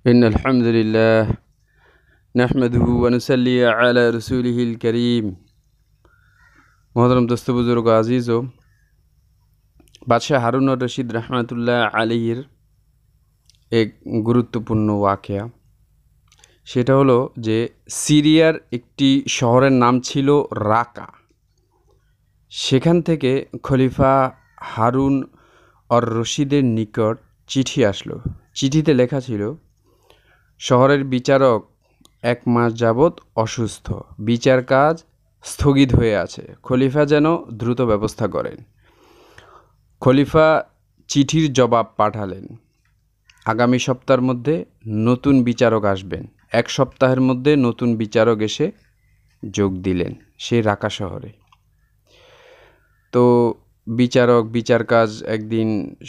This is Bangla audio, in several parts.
إن الحمد لله نحمده ونصلي على رسوله الكريم मोहतरम दोस्त बुजुर्ग আজিজ ও বাদশাহ হারুন ও রশিদ রহমাতুল্লাহ আলাইহির এক গুরুত্বপূর্ণ ওয়াকিয়া। সেটা হলো যে সিরিয়ার একটি শহরের নাম ছিল রাকা। সেখান থেকে খলিফা হারুন আর রশিদের নিকট চিঠি আসলো। চিঠিতে লেখা ছিল, শহরের বিচারক 1 মাস যাবৎ অসুস্থ, বিচার কাজ স্থগিত হয়ে আছে, খলিফা যেন দ্রুত ব্যবস্থা করেন। খলিফা চিঠির জবাব পাঠালেন, আগামী সপ্তাহের মধ্যে নতুন বিচারক আসবেন। 1 সপ্তাহের মধ্যে নতুন বিচারক এসে যোগ দিলেন সেই রাকা শহরে। তো বিচার কাজ একদিন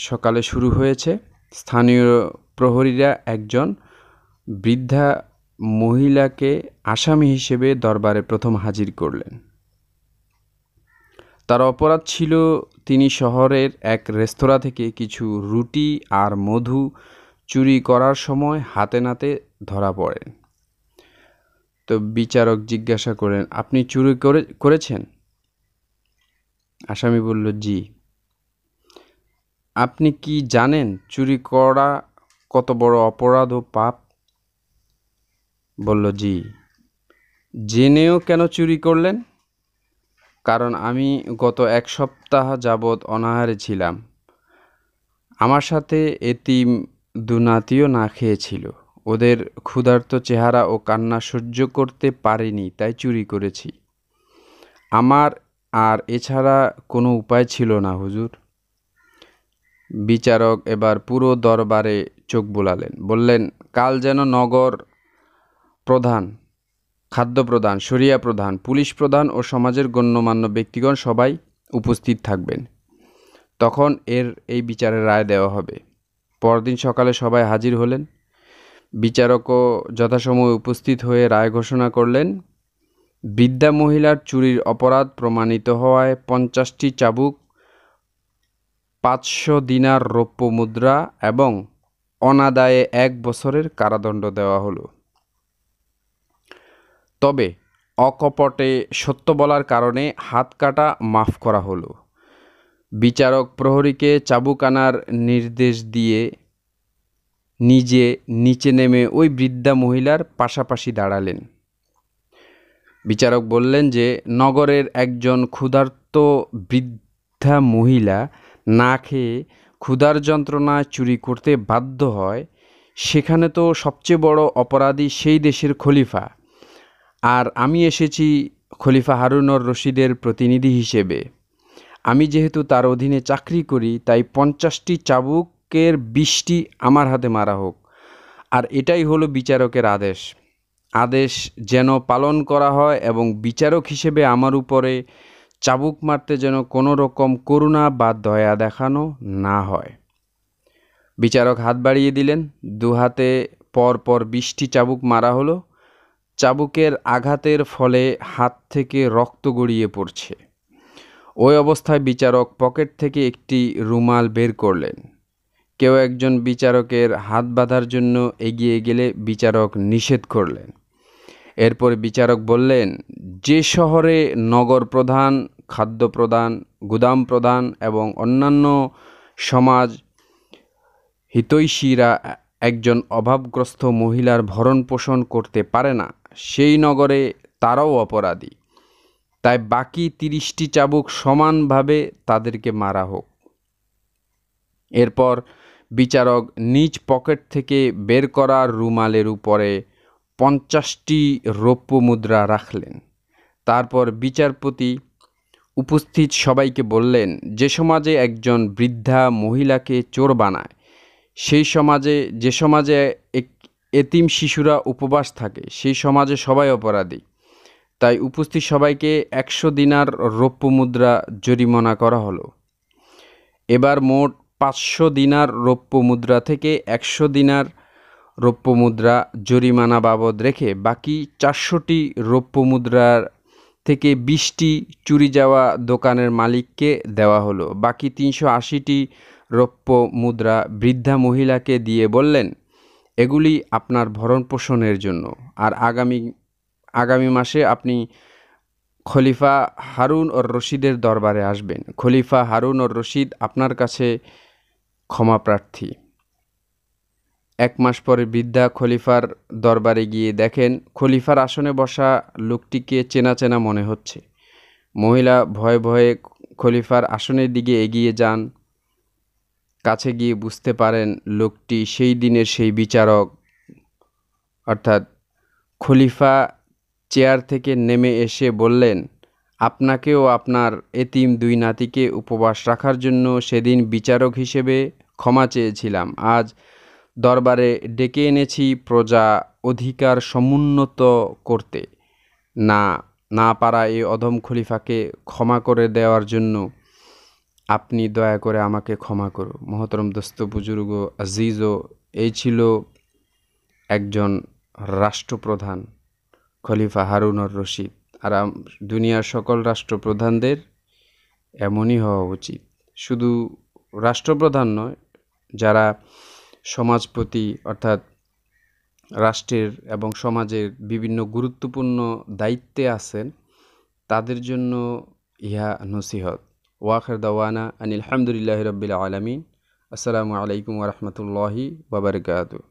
সকালে শুরু হয়েছে। স্থানীয় প্রহরীরা একজন বৃদ্ধা মহিলাকে আসামি হিসেবে দরবারে প্রথম হাজির করলেন। তার অপরাধ ছিল তিনি শহরের এক রেস্তোরাঁ থেকে কিছু রুটি আর মধু চুরি করার সময় হাতে নাতে ধরা পড়েন। তো বিচারক জিজ্ঞাসা করেন, আপনি চুরি করেছেন? আসামি বলল, জি। আপনি কি জানেন চুরি করা কত বড় অপরাধ ও পাপ? বলল, জি। জেনেও কেন চুরি করলেন? কারণ আমি গত 1 সপ্তাহ যাবৎ অনাহারে ছিলাম। আমার সাথে এতিম দুনাতিও না খেয়েছিল। ওদের ক্ষুধার্ত চেহারা ও কান্না সহ্য করতে পারিনি, তাই চুরি করেছি। আমার আর এছাড়া কোনো উপায় ছিল না, হুজুর। বিচারক এবার পুরো দরবারে চোখ বুলালেন। বললেন, কাল যেন নগর প্রধান, খাদ্য প্রধান, শরিয়া প্রধান, পুলিশ প্রধান ও সমাজের গণ্যমান্য ব্যক্তিগণ সবাই উপস্থিত থাকবেন। তখন এই বিচারের রায় দেওয়া হবে। পরদিন সকালে সবাই হাজির হলেন। বিচারকও যথাসময়ে উপস্থিত হয়ে রায় ঘোষণা করলেন, বৃদ্ধা মহিলার চুরির অপরাধ প্রমাণিত হওয়ায় 50টি চাবুক, 500 দিনার রৌপ্য মুদ্রা এবং অনাদায়ে 1 বছরের কারাদণ্ড দেওয়া হলো। তবে অকপটে সত্য বলার কারণে হাত কাটা মাফ করা হলো। বিচারক প্রহরীকে চাবুক আনার নির্দেশ দিয়ে নিজে নিচে নেমে ওই বৃদ্ধা মহিলার পাশাপাশি দাঁড়ালেন। বিচারক বললেন যে নগরের একজন ক্ষুধার্ত বৃদ্ধা মহিলা না খেয়ে ক্ষুধার যন্ত্রণায় চুরি করতে বাধ্য হয়, সেখানে তো সবচেয়ে বড় অপরাধী সেই দেশের খলিফা। আর আমি এসেছি খলিফা হারুন আর রশিদের প্রতিনিধি হিসেবে। আমি যেহেতু তার অধীনে চাকরি করি, তাই 50টি চাবুকের 20টি আমার হাতে মারা হোক। আর এটাই হলো বিচারকের আদেশ যেন পালন করা হয় এবং বিচারক হিসেবে আমার উপরে চাবুক মারতে যেন কোনো রকম করুণা বা দয়া দেখানো না হয়। বিচারক হাত বাড়িয়ে দিলেন। 2 হাতে পর 20টি চাবুক মারা হলো। চাবুকের আঘাতের ফলে হাত থেকে রক্ত গড়িয়ে পড়ছে। ওই অবস্থায় বিচারক পকেট থেকে একটি রুমাল বের করলেন। কেউ একজন বিচারকের হাত বাঁধার জন্য এগিয়ে গেলে বিচারক নিষেধ করলেন। এরপর বিচারক বললেন, যে শহরে নগর প্রধান, খাদ্য প্রধান, গুদাম প্রধান এবং অন্যান্য সমাজ হিতৈষীরা একজন অভাবগ্রস্ত মহিলার ভরণ পোষণ করতে পারে না, সেই নগরে তারাও অপরাধী। তাই বাকি 30টি চাবুক সমানভাবে তাদেরকে মারা হোক। এরপর বিচারক নিজ পকেট থেকে বের করা রুমালের উপরে 50টি রৌপ্য মুদ্রা রাখলেন। তারপর বিচারপতি উপস্থিত সবাইকে বললেন, যে সমাজে একজন বৃদ্ধা মহিলাকে চোর বানায়, যে সমাজে এতিম শিশুরা উপবাস থাকে, সেই সমাজে সবাই অপরাধী। তাই উপস্থিত সবাইকে 100 দিনার রৌপ্য মুদ্রা জরিমানা করা হলো। এবার মোট 500 দিনার রৌপ্য মুদ্রা থেকে 100 দিনার রৌপ্য মুদ্রা জরিমানা বাবদ রেখে বাকি 400টি রৌপ্য মুদ্রার থেকে 20টি চুরি যাওয়া দোকানের মালিককে দেওয়া হলো। বাকি 380টি রৌপ্য মুদ্রা বৃদ্ধা মহিলাকে দিয়ে বললেন, এগুলি আপনার ভরণ পোষণের জন্য। আর আগামী মাসে আপনি খলিফা হারুন ও রশিদের দরবারে আসবেন। খলিফা হারুন ও রশিদ আপনার কাছে ক্ষমা প্রার্থী। 1 মাস পরে বৃদ্ধা খলিফার দরবারে গিয়ে দেখেন খলিফার আসনে বসা লোকটিকে চেনা চেনা মনে হচ্ছে। মহিলা ভয়ে ভয়ে খলিফার আসনের দিকে এগিয়ে যান। কাছে গিয়ে বুঝতে পারেন লোকটি সেই দিনের সেই বিচারক, অর্থাৎ খলিফা চেয়ার থেকে নেমে এসে বললেন, আপনাকেও আপনার এতিম 2 নাতিকে উপবাস রাখার জন্য সেদিন বিচারক হিসেবে ক্ষমা চেয়েছিলাম। আজ দরবারে ডেকে এনেছি প্রজা অধিকার সমুন্নত করতে। না পারা এই অধম খলিফাকে ক্ষমা করে দেওয়ার জন্য আপনি দয়া করে আমাকে ক্ষমা করুন। মহতরম দোস্ত বুজুর্গ আজিজও, এই ছিল একজন রাষ্ট্রপ্রধান খলিফা হারুন আর রশিদ। আর দুনিয়ার সকল রাষ্ট্রপ্রধানদের এমনই হওয়া উচিত। শুধু রাষ্ট্রপ্রধান নয়, যারা সমাজপতি অর্থাৎ রাষ্ট্রের এবং সমাজের বিভিন্ন গুরুত্বপূর্ণ দায়িত্বে আছেন, তাদের জন্য ইহা নসিহত। ওয়াখির দাওয়ানা আনিল হামদুলিল্লাহি রাব্বিল আলামিন। আসসালামু আলাইকুম ওয়া রাহমাতুল্লাহি ওয়া বারাকাতুহু।